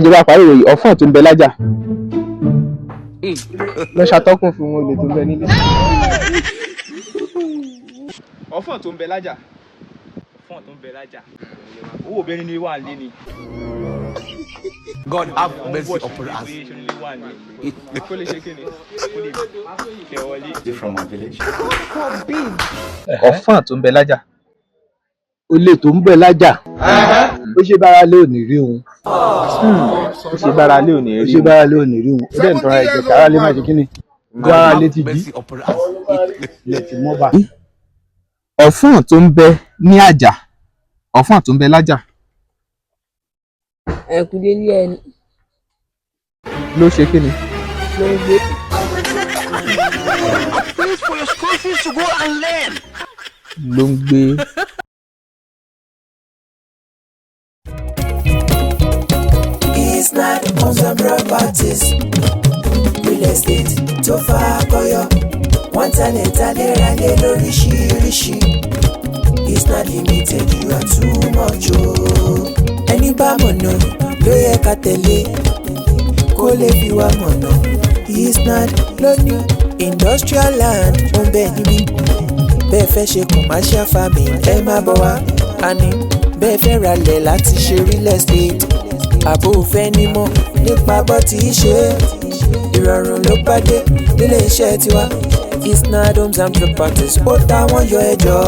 jẹ́ bá parí ìròyìn ọ̀fọ̀n tó ń bẹ lájà. Lọ ṣàtọ́kùn fún wọn olè tó ń bẹ nílé. Ọ̀fọ̀n tó ń bẹ lájà. Ọ̀fọ̀n tó ń bẹ lájà. Owó obìnrin ni wà lé ni. God have mercy upon us. From my village. Ọ̀fọ̀n tó ń bẹ lájà. Olè tó ń bẹ lájà. Ó ṣe bára lé òní rí òun. Ó ṣe bára lé òní Ó rí ṣe bára lé òní rí òun. Ó dẹ̀ ń tọ́ra ẹ̀jẹ̀ kára lé má ṣe kíni. Gbára lé ti jí. Ilẹ̀ ti mọ́ bá. Ọ̀fọ̀n tó ń bẹ ní àjà. Ọ̀fọ̀n tó ń bẹ lájà. Ẹ̀kúndé ní ẹni. Ló ṣe kíni? Ló ń gbé. Please for your school fees to go and learn. Ló ń gbé. It's not homes and properties, real estate tó fà kọyọ, wọ́n talẹ̀ ralẹ̀ lóríṣiríṣi. It's not limited, you are too much o. Ẹni bá mọ̀nà ló yẹ ká tẹ̀lé, kó lè fi wá mọ̀nà. It's not lónìí industrial land ó ń bẹ níbí. Bẹ́ẹ̀ fẹ́ ṣe commercial farming ẹ má bọ̀ wá. Àní bẹ́ẹ̀ fẹ́ ralẹ̀ láti ṣe real estate. Àbò òfẹ́ ni mọ̀ nípa bọ́ tí í ṣe. Ìrọ̀rùn ló bá dé nílé iṣẹ́ tiwa. It's not homes and properties ó táwọn yọ ẹjọ́.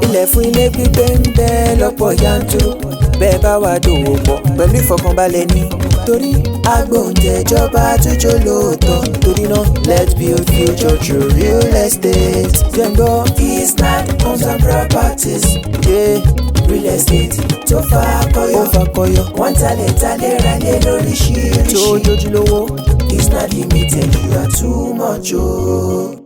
Ilẹ̀ fún ilé gbígbé ń bẹ lọ́pọ̀ yanturu. Bẹ́ẹ̀ bá wà dòwò pọ̀ pẹ̀lú ìfọkànbalẹ̀ ni. Torí agbóhùnjẹjọba tójó lóòótọ́. Torí náà let's build future through real estate. Jẹ́ngbọ́ it's not homes and properties. Yeah. Real estate tó fà kọyọ, wọ́n talẹ̀ ralẹ̀ lóríṣiríṣi. Tó jójúlówó, it's not limited, you are too much o.